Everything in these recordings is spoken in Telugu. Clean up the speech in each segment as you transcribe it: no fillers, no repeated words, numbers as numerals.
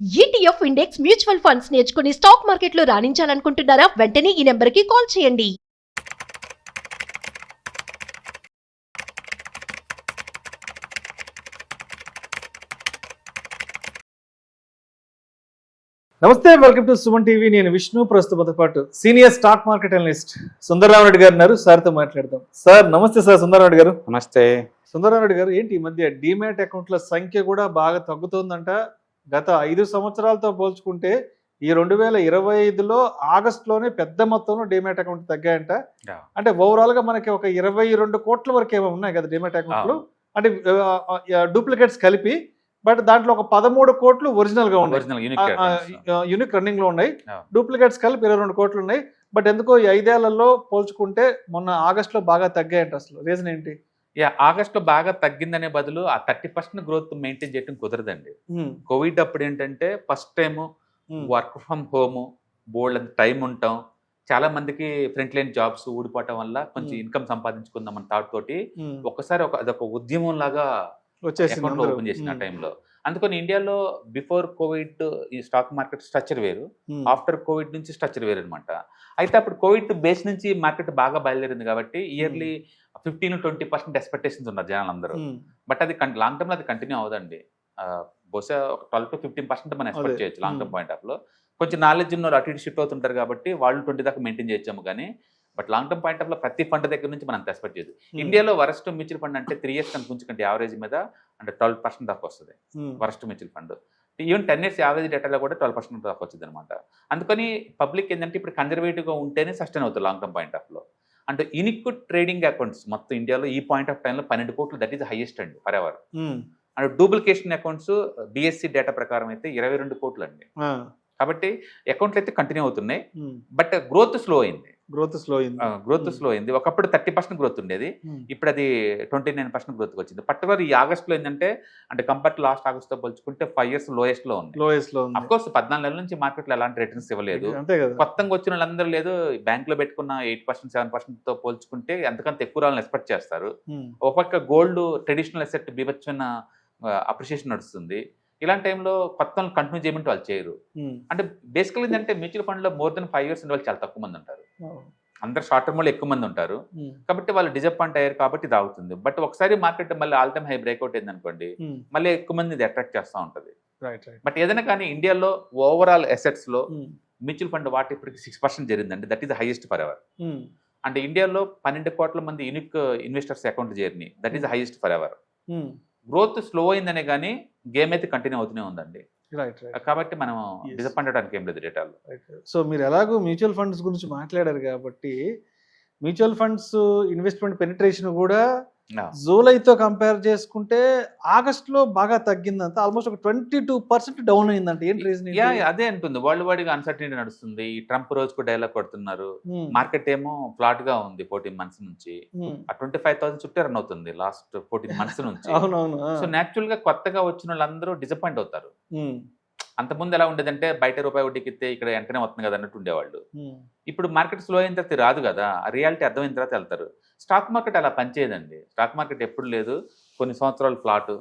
ఈటీఎఫ్ ఇండెక్స్ మ్యూచువల్ ఫండ్స్ నేర్చుకుని స్టాక్ మార్కెట్లో రాణించాలనుకుంటున్నారా? వెంటనే ఈ నెంబర్కి కాల్ చేయండి. నమస్తే, వెల్కమ్ టు సుమన్ టీవీ. నేను విష్ణు. ప్రస్తుతంతో పాటు senior stock market analyst Sundararamareddy గారు ఉన్నారు. సార్తో మాట్లాడదాం. సార్ నమస్తే. సార్ సుందరరామరెడ్డి గారు నమస్తే. సుందరరామరెడ్డి గారు, ఏంటి ఈ మధ్య డిమాట్ అకౌంట్ల సంఖ్య కూడా బాగా తగ్గుతోందంట. గత 5 సంవత్సరాలతో పోల్చుకుంటే ఈ 2025లో ఆగస్టులోనే పెద్ద మొత్తంలో డిమాట్ అకౌంట్ తగ్గాయంట. అంటే ఓవరాల్ గా మనకి ఒక 22 కోట్ల వరకు ఏమో ఉన్నాయి కదా డిమాట్ అకౌంట్లు, అంటే డూప్లికేట్స్ కలిపి. బట్ దాంట్లో ఒక 13 కోట్లు ఒరిజినల్ గా ఉన్నాయి, యూనిక్ రన్నింగ్ లో ఉన్నాయి. డూప్లికేట్స్ కలిపి 22 కోట్లు ఉన్నాయి. బట్ ఎందుకో ఈ 5 ఏళ్లలో పోల్చుకుంటే మొన్న ఆగస్ట్ లో బాగా తగ్గాయంట. అసలు రీజన్ ఏంటి? ఆగస్ట్ లో బాగా తగ్గిందనే బదులు ఆ 30% గ్రోత్ మెయింటైన్ చేయడం కుదరదండి. కోవిడ్ అప్పుడు ఏంటంటే first time work from home, బోల్డ్ అంత టైం ఉంటాం, చాలా మందికి ఫ్రంట్ లైన్ జాబ్స్ ఊడిపోవటం వల్ల కొంచెం ఇన్కమ్ సంపాదించుకుందాం అని థాట్ తోటి ఒకసారి అదొక ఉద్యమం లాగా అకౌంట్ ఓపెన్ చేసిన టైంలో. అందుకని ఇండియాలో బిఫోర్ కోవిడ్ ఈ స్టాక్ మార్కెట్ స్ట్రక్చర్ వేరు, ఆఫ్టర్ కోవిడ్ నుంచి స్ట్రక్చర్ వేరు అనమాట. అయితే అప్పుడు కోవిడ్ బేస్ నుంచి మార్కెట్ బాగా బయలుదేరింది కాబట్టి ఇయర్లీ 15-20% ఎక్స్పెక్టేషన్స్ ఉన్నారు జనాలందరూ. బట్ అది లాంగ్ టర్మ్ లో అది కంటిన్యూ అవదండి. బహుశా ఒక 12-15% మనం ఎక్స్పెక్ట్ చేయొచ్చు లాంగ్ టర్మ్ పాయింట్ ఆఫ్ లో. కొంచెం నాలెడ్జ్ ఉన్న అటు ఇటు షిఫ్ట్ అవుతుంటారు కాబట్టి వాళ్ళు 20 దాకా మెయింటైన్ చేయొచ్చాము. కానీ but long term point of లో ప్రతి ఫండ్ దగ్గర నుంచి మనం ఎక్స్పెక్ట్ చేయదు. ఇండియాలో వరస్ట్ మ్యూచువల్ ఫండ్ అంటే 3 years కనుకుంటే యావరేజ్ మీద అంటే 12% దాకా వస్తుంది worst mutual fund. Even 10 years average డేటాలో కూడా 12% దాకా వచ్చింది అనమాట. అందుకని పబ్లిక్ ఏంటంటే ఇప్పుడు కన్జర్వేటివ్గా ఉంటేనే సస్టైన్ అవుతుంది లాంగ్ టర్మ్ పాయింట్ ఆఫ్ లో. అంటే యూనిక్ ట్రేడింగ్ అకౌంట్స్ మొత్తం ఇండియాలో ఈ పాయింట్ ఆఫ్ టైంలో 12 కోట్లు, దట్ ఈస్ హైయెస్ట్ అండి ఫర్ ఎవర్. అంటే డూప్లికేషన్ అకౌంట్స్ బిఎస్సి డేటా ప్రకారం అయితే 22 కోట్లు అండి. కాబట్టి అకౌంట్లు అయితే కంటిన్యూ అవుతున్నాయి. బట్ గ్రోత్ స్లో అయింది. గ్రోత్ స్లో అయింది. ఒకప్పుడు 30% గ్రోత్ ఉండేది, ఇప్పుడు అది 29% గ్రోత్ వచ్చింది. పర్టికులర్ ఈ ఆగస్ట్ లో ఏంటంటే అంటే కంపేర్ టు లాస్ట్ ఆగస్ట్ తో పోల్చుకుంటే 5 years లోయెస్ట్ లో ఉంది. అఫ్ కోర్స్ 14 నెలల నుంచి మార్కెట్ లో ఎలాంటి రిటర్న్స్ ఇవ్వలేదు. కొత్తగా వచ్చిన వాళ్ళందరూ లేదు, బ్యాంక్ లో పెట్టుకున్న 8%-7% తో పోల్చుకుంటే ఎంతకంత ఎక్కువ రావాలని ఎక్స్పెక్ట్ చేస్తారు. ఒక పక్క గోల్డ్ ట్రెడిషనల్ అసెట్ బీభత్సమైన అప్రిషియేషన్ నడుస్తుంది. ఇలాంటి టైంలో కొత్త కంటిన్యూ చేయమంటే వాళ్ళు చేయరు. అంటే బేసికల్ ఏంటంటే మ్యూచువల్ ఫండ్ లో మోర్ దెన్ 5 years వాళ్ళు చాలా తక్కువ మంది ఉంటారు. అందరు షార్ట్ టర్మ్ లో ఎక్కువ మంది ఉంటారు కాబట్టి వాళ్ళు డిసప్పాయింట్ అయ్యారు కాబట్టి ఇది అవుతుంది. బట్ ఒకసారి మార్కెట్ మళ్ళీ ఆల్ టైమ్ హై బ్రేక్అవుట్ అయింది అనుకోండి, మళ్ళీ ఎక్కువ మంది ఇది అట్రాక్ట్ చేస్తూ ఉంటుంది. బట్ ఏదైనా కానీ ఇండియాలో ఓవరాల్ అసెట్స్ లో మ్యూచువల్ ఫండ్ వాటి ఇప్పటికి 6% జరిగిందండి. That is highest for ever. అంటే ఇండియాలో 12 కోట్ల మంది యూనిక్ ఇన్వెస్టర్స్ అకౌంట్ చేరిని, that is highest for ever. Growth slow అయిందనే కానీ గేమ్ అయితే కంటిన్యూ అవుతూనే ఉందండి. కాబట్టి మనం డిసప్పాయింట్ అవడానికి ఏం లేదు డేటాలో. సో మీరు ఎలాగో మ్యూచువల్ ఫండ్స్ గురించి మాట్లాడారు కాబట్టి మ్యూచువల్ ఫండ్స్ ఇన్వెస్ట్మెంట్ పెనిట్రేషన్ కూడా జూలైతో కంపేర్ చేసుకుంటే ఆగస్ట్ లో బాగా తగ్గిందంట. ఆల్మోస్ట్ ఒక 22% డౌన్ అయిందంట. ఏంటి రీజన్? అదే అంటుంది, వరల్డ్ వైడ్ గా అన్సర్టనిటీ నడుస్తుంది. ఈ ట్రంప్ రోజుకు డైలాగ్ కొడుతున్నారు. మార్కెట్ ఏమో ఫ్లాట్ గా ఉంది 14 months నుంచి. ఆ 25,000 చుట్టూ రన్ అవుతుంది లాస్ట్ 14 months నుంచి. సో నేచురల్ గా కొత్తగా వచ్చిన వాళ్ళందరూ డిసప్పాయింట్ అవుతారు. అంతకుముందు ఎలా ఉండేదంటే బయట రూపాయి వడ్డీకి ఇస్తే ఇక్కడ వెంటనే వస్తుంది కదా అన్నట్టు ఉండేవాళ్ళు. ఇప్పుడు మార్కెట్ స్లో అయిన తర్వాత రాదు కదా, ఆ రియాలిటీ అర్థమైన తర్వాత వెళ్తారు. స్టాక్ మార్కెట్ అలా పనిచేయదండి. స్టాక్ మార్కెట్ ఎప్పుడు లేదు, కొన్ని సంవత్సరాలు ఫ్లాట్,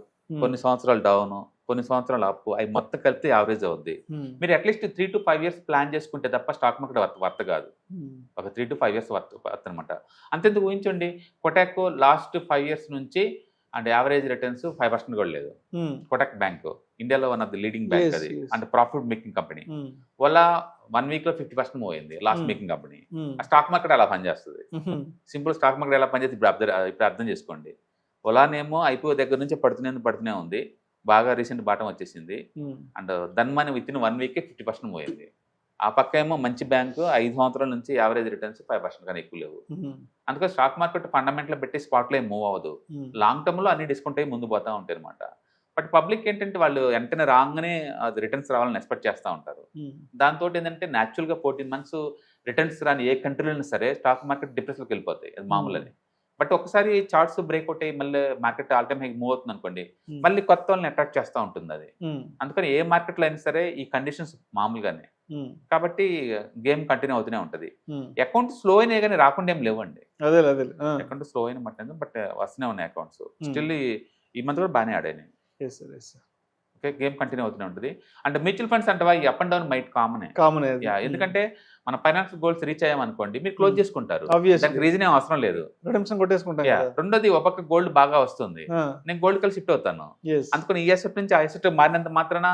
కొన్ని సంవత్సరాలు డౌన్, కొన్ని సంవత్సరాలు అప్పు, అవి మొత్తం కలిపితే యావరేజ్ అవుద్ది. మీరు అట్లీస్ట్ 3 to 5 years ప్లాన్ చేసుకుంటే తప్ప స్టాక్ మార్కెట్ వర్త్ కాదు. ఒక 3 to 5 years వర్త్ అనమాట. అంతెందుకు ఊహించండి, కొటాక్ లాస్ట్ 5 years నుంచి అంటే యావరేజ్ రిటర్న్స్ 5% కూడా లేదు. కొటాక్ బ్యాంక్ ఇండియాలో one of the leading bank, అది అంటే ప్రాఫిట్ మేకింగ్ కంపెనీ. వాళ్ళ 1 week లో 50% మూవ్ అయింది లాస్ట్ మేకింగ్ కంపెనీ. ఆ స్టాక్ మార్కెట్ అలా పనిచేస్తుంది. సింపుల్ స్టాక్ మార్కెట్ ఎలా పనిచేస్తుంది ఇప్పుడు అర్థం చేసుకోండి. ఓలానేమో ఐపీఓ దగ్గర నుంచి పడుతూనే ఉంది, బాగా రీసెంట్ బాటం వచ్చేసింది. అండ్ ధన్మాని విత్ ఇన్ 1 week 50% మూవ్ అయింది. ఆ పక్క ఏమో మంచి బ్యాంకు 5 సంవత్సరాల నుంచి యావరేజ్ రిటర్న్స్ 5% కానీ ఎక్కువ లేవు. అందుకని స్టాక్ మార్కెట్ ఫండమెంటల్ పెట్టి స్పాట్లో ఏం మూవ్ అవ్వదు. లాంగ్ టర్మ్ లో అన్ని డిస్కౌంట్ అయ్యి ముందు పోతా ఉంటాయి అనమాట. బట్ పబ్లిక్ ఏంటంటే వాళ్ళు వెంటనే రాగానే అది రిటర్న్స్ రావాలని ఎక్స్పెక్ట్ చేస్తూ ఉంటారు. దాంతో ఏంటంటే న్యాచురల్గా 14 months రిటర్న్స్ రాని ఏ కంట్రీలో సరే స్టాక్ మార్కెట్ డిప్రెషన్కి వెళ్ళిపోతాయి, అది మామూలని. బట్ ఒకసారి చార్ట్స్ బ్రేక్అవుట్ అయ్యి మళ్ళీ market all time high move అవుతుంది అనుకోండి, మళ్ళీ కొత్త వాళ్ళని అట్రాక్ట్ చేస్తూ ఉంటుంది అది. అందుకని ఏ మార్కెట్లో అయినా సరే ఈ కండిషన్స్ మామూలుగానే, కాబట్టి గేమ్ కంటిన్యూ అవుతూనే ఉంటది. అకౌంట్ స్లో అయినా కానీ రాకుండా ఏం లేవండి. అకౌంట్ స్లో అయిన మట్టింది, బట్ వస్తూనే ఉన్నాయి అకౌంట్స్. స్టిల్ ఈ మంత్ కూడా బాగానే ఆడాయి. గేమ్ కంటిన్యూ అవుతూనే ఉంటుంది. అండ్ మ్యూచువల్ ఫండ్స్ అంటే ఈ అప్ అండ్ డౌన్ మైట్ కామనే. ఎందుకంటే మన ఫైనాన్స్ గోల్స్ రీచ్ అయ్యామనుకోండి మీరు క్లోజ్ చేసుకుంటారు, దానికి రీజన్ ఏం అవసరం లేదు. రెండోది ఒక పక్క గోల్డ్ బాగా వస్తుంది, నేను గోల్డ్ కలిసి షిఫ్ట్ అవుతాను. అందుకని ఈ అసెట్ నుంచి ఆ అసెట్ మారినంత మాత్రాన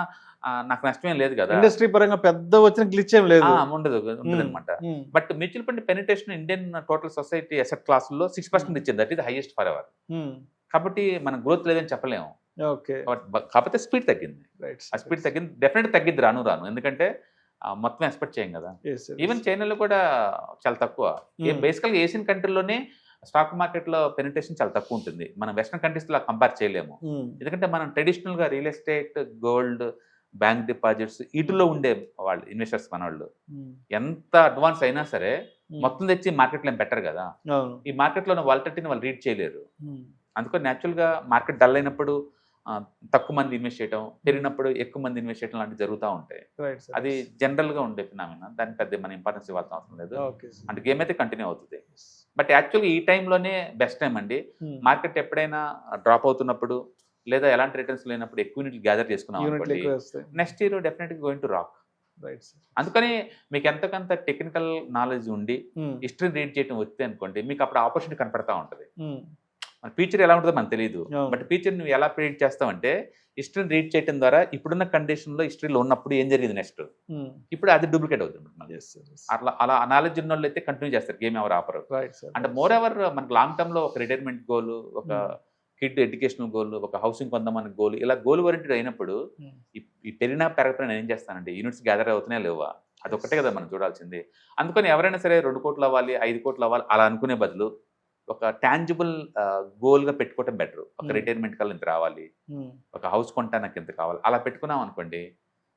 నాకు నష్టమేం లేదు కదా. ఇండస్ట్రీ పరంగా పెద్ద వచ్చిన గ్లిచ్ ఏం లేదు, ఉండదు అనమాట. But mutual fund penetration Indian total society asset class లో 6% ఇచ్చింది. That is highest for ever. కాబట్టి మన గ్రోత్ లేదని చెప్పలేము. కాకపోతే స్పీడ్ తగ్గింది. ఆ స్పీడ్ తగ్గింది, డెఫినెట్ తగ్గింది రాను రాను. ఎందుకంటే మొత్తం ఎక్స్పెక్ట్ చేయం కదా. ఈవెన్ చైనాలో కూడా చాలా తక్కువ. బేసికల్గా ఏషియన్ కంట్రీలోనే స్టాక్ మార్కెట్ లో పెనిట్రేషన్ చాలా తక్కువ ఉంటుంది. మనం వెస్టర్న్ కంట్రీస్ లో కంపేర్ చేయలేము. ఎందుకంటే మనం ట్రెడిషనల్ గా real estate, gold, bank deposits వీటిలో ఉండే వాళ్ళు ఇన్వెస్టర్స్ మన వాళ్ళు ఎంత అడ్వాన్స్ అయినా సరే మొత్తం తెచ్చి మార్కెట్లో ఏం పెట్టరు కదా. ఈ మార్కెట్లో వాలటిలిటీని వాళ్ళు రీడ్ చేయలేరు. అందుకని న్యాచురల్గా మార్కెట్ డల్ అయినప్పుడు తక్కువ మంది ఇన్వెస్ట్ చేయడం, పెరిగినప్పుడు ఎక్కువ మంది ఇన్వెస్ట్ చేయడం లాంటివి జరుగుతూ ఉంటాయి. అది జనరల్ గా ఉండే ఫినామినా, దానికి పెద్ద మన ఇంపార్టెన్స్ ఇవ్వాల్సిన అవసరం లేదు. అంటే గేమ్ అయితే కంటిన్యూ అవుతుంది. బట్ యాక్చువల్గా ఈ టైంలోనే బెస్ట్ టైం అండి. మార్కెట్ ఎప్పుడైనా డ్రాప్ అవుతున్నప్పుడు లేదా ఎలాంటి రిటర్న్స్ లేనప్పుడు ఎక్కువ యూనిట్లు గ్యాదర్ చేసుకున్నాం అనుకోండి, నెక్స్ట్ ఇయర్ డెఫినెట్గా గోయింగ్ టు రాక్. అందుకని మీకు ఎంతకంత టెక్నికల్ నాలెడ్జ్ ఉండి హిస్టరీ రీడ్ చేయడం వస్తే అనుకోండి, మీకు అప్పుడు ఆపర్చునిటీ కనపడతా ఉంటుంది. మన ఫ్యూచర్ ఎలా ఉంటుందో మనకు తెలియదు, బట్ ఫ్యూచర్ నువ్వు ఎలా ప్రిడిక్ట్ చేస్తావంటే హిస్టరీని రీడ్ చేయడం ద్వారా ఇప్పుడున్న కండిషన్లో హిస్టరీలో ఉన్నప్పుడు ఏం జరిగింది నెక్స్ట్, ఇప్పుడు అది డూప్లికేట్ అవుతుంది. అట్లా అలా నాలెడ్జ్ ఉన్న వాళ్ళు అయితే కంటిన్యూ చేస్తారు, గేమ్ ఎవరు ఆపరు. అంటే మోర్ ఎవర్ మనకు లాంగ్ టర్మ్ లో ఒక రిటైర్మెంట్ గోల్, ఒక కిడ్ ఎడ్యుకేషనల్ గోల్, ఒక హౌసింగ్ కొందామని గోల్, ఇలా గోల్ ఓరియంటెడ్ అయినప్పుడు ఈ పెరిగినా పెరగకపోయినా నేను ఏం చేస్తానంటే యూనిట్స్ గ్యాదర్ అవుతున్నాయా లేవా, అదొక్కటే కదా మనం చూడాల్సింది. అందుకని ఎవరైనా సరే 2 కోట్లు అవ్వాలి, 5 కోట్లు అవ్వాలి అలా అనుకునే బదులు ఒక టాంజిబుల్ గోల్గా పెట్టుకోవటం బెటర్. ఒక రిటైర్మెంట్ కల్లా ఇంత రావాలి, ఒక హౌస్ కొంటా నాకు ఇంత కావాలి, అలా పెట్టుకున్నాం అనుకోండి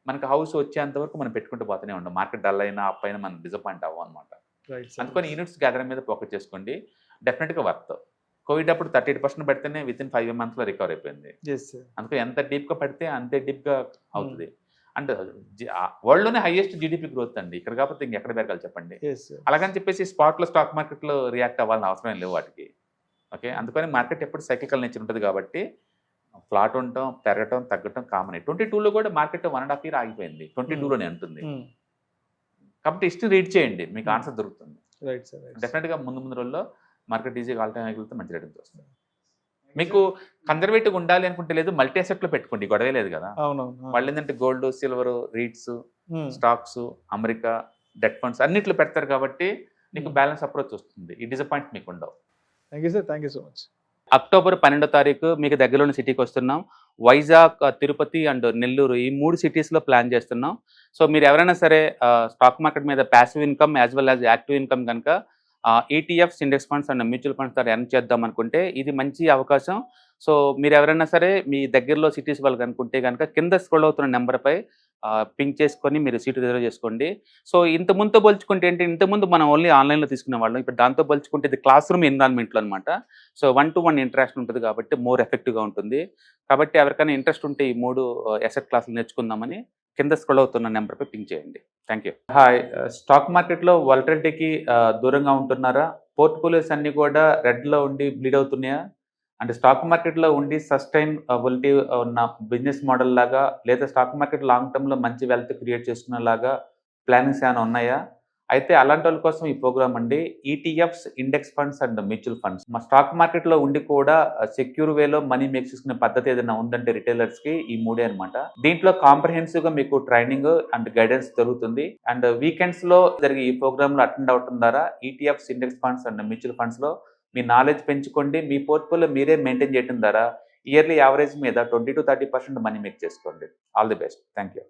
మనకు హౌస్ వచ్చేంత వరకు మనం పెట్టుకుంటూ పోతూనే ఉంటాం. మార్కెట్ డల్ అయినా అప్ అయినా మనం డిసప్పాయింట్ అవ్వం అనమాట. అందుకని యూనిట్స్ గ్యాదరింగ్ మీద ఫోకస్ చేసుకోండి, డెఫినెట్గా వర్త్. కోవిడ్ అప్పుడు 38% పెడితేనే విత్ ఇన్ 5 months లో రికవర్ అయిపోయింది. అందుకని ఎంత డీప్గా పడితే అంతే డీప్గా అవుతుంది. అండ్ వరల్డ్లోనే హైయెస్ట్ జీడిపి గ్రోత్ అండి, ఇక్కడ కాకపోతే ఇంకెక్కడ పెరగాలి చెప్పండి. అలాగని చెప్పేసి స్పాట్లో స్టాక్ మార్కెట్లో రియాక్ట్ అవ్వాలని అవసరం లేవు వాటికి. ఓకే, అందుకని మార్కెట్ ఎప్పుడు సైక్లికల్ నేచర్ ఉంటుంది కాబట్టి ఫ్లాట్ ఉండటం, పెరగటం, తగ్గటం కామన్. 22లో కూడా మార్కెట్ 1.5 year ఆగిపోయింది, 22లోనే అంటుంది. కాబట్టి హిస్టరీ రీడ్ చేయండి, మీకు ఆన్సర్ దొరుకుతుంది. డెఫినెట్గా ముందు రోజుల్లో మార్కెట్ ఈజీగా ఆల్ టైమ్ వెళ్తే మంచి రేటింగ్ వస్తుంది. మీకు కన్జర్వేటివ్ ఉండాలి అనుకుంటే లేదు, మల్టీ అసెట్ లో పెట్టుకోండి, గొడవే లేదు కదా. వాళ్ళు ఏంటంటే gold, silver, REITs, stocks, America, debt funds అన్నిట్లో పెడతారు కాబట్టి మీకు బ్యాలెన్స్ అప్రోచ్ వస్తుంది. ఈ డిసప్పాయింట్ మీకు ఉండవు. Thank you so much. October 12వ తారీఖు మీకు దగ్గరలోని సిటీకి వస్తున్నాం. వైజాగ్, తిరుపతి అండ్ నెల్లూరు ఈ 3 సిటీస్లో ప్లాన్ చేస్తున్నాం. సో మీరు ఎవరైనా సరే స్టాక్ మార్కెట్ మీద passive income as well as active income కనుక ETFs, index funds and mutual funds ద్వారా ఎర్న్ చేద్దాం అనుకుంటే ఇది మంచి అవకాశం. సో మీరు ఎవరైనా సరే మీ దగ్గరలో సిటీస్ వాళ్ళకి అనుకుంటే కనుక కింద స్క్రోల్ అవుతున్న నెంబర్పై పింక్ చేసుకొని మీరు సీటు రిజర్వ్ చేసుకోండి. సో ఇంతకుముందుతో పోల్చుకుంటే ఏంటి, ఇంతకుముందు మనం ఓన్లీ ఆన్లైన్లో తీసుకునే వాళ్ళం, ఇప్పుడు దాంతో పోల్చుకుంటే ఇది క్లాస్ రూమ్ ఎన్విరాన్మెంట్లో అనమాట. సో 1-to-1 ఇంటరాక్షన్ ఉంటుంది కాబట్టి మోర్ ఎఫెక్టివ్గా ఉంటుంది. కాబట్టి ఎవరికైనా ఇంట్రెస్ట్ ఉంటే ఈ 3 అసెట్ క్లాసులు నేర్చుకుందామని కింద స్క్రోల్ అవుతున్న నెంబర్పై పింక్ చేయండి. Thank you. హాయ్, స్టాక్ మార్కెట్లో వాలటిలిటీకి దూరంగా ఉంటున్నారా? పోర్ట్ఫోలియోస్ అన్నీ కూడా రెడ్లో ఉండి బ్లీడ్ అవుతున్నాయా? అంటే స్టాక్ మార్కెట్లో ఉండి సస్టైనబిలిటీ ఉన్న బిజినెస్ మోడల్ లాగా లేదా స్టాక్ మార్కెట్ లాంగ్ టర్మ్లో మంచి వెల్త్ క్రియేట్ చేసుకునేలాగా ప్లానింగ్స్ ఏమైనా ఉన్నాయా? అయితే అలాంటి వాళ్ళ కోసం ఈ ప్రోగ్రామ్ అండి. ETFs, index funds and mutual funds. మా స్టాక్ మార్కెట్లో ఉండి కూడా సెక్యూర్ వేలో మనీ మేక్ చేసుకునే పద్ధతి ఏదైనా ఉందంటే రిటైలర్స్కి ఈ 3 అనమాట. దీంట్లో కాంప్రహెన్సివ్గా మీకు ట్రైనింగ్ అండ్ గైడెన్స్ జరుగుతుంది. అండ్ వీకెండ్స్లో జరిగే ఈ ప్రోగ్రామ్లో అటెండ్ అవడం ద్వారా ETFs, index funds and mutual ఫండ్స్లో మీ నాలెడ్జ్ పెంచుకోండి. మీ పోర్ట్ఫోలియో మీరే మెయింటైన్ చేయడం ద్వారా ఇయర్లీ యావరేజ్ మీద 20-30% మనీ మేక్ చేసుకోండి. All the best. Thank you.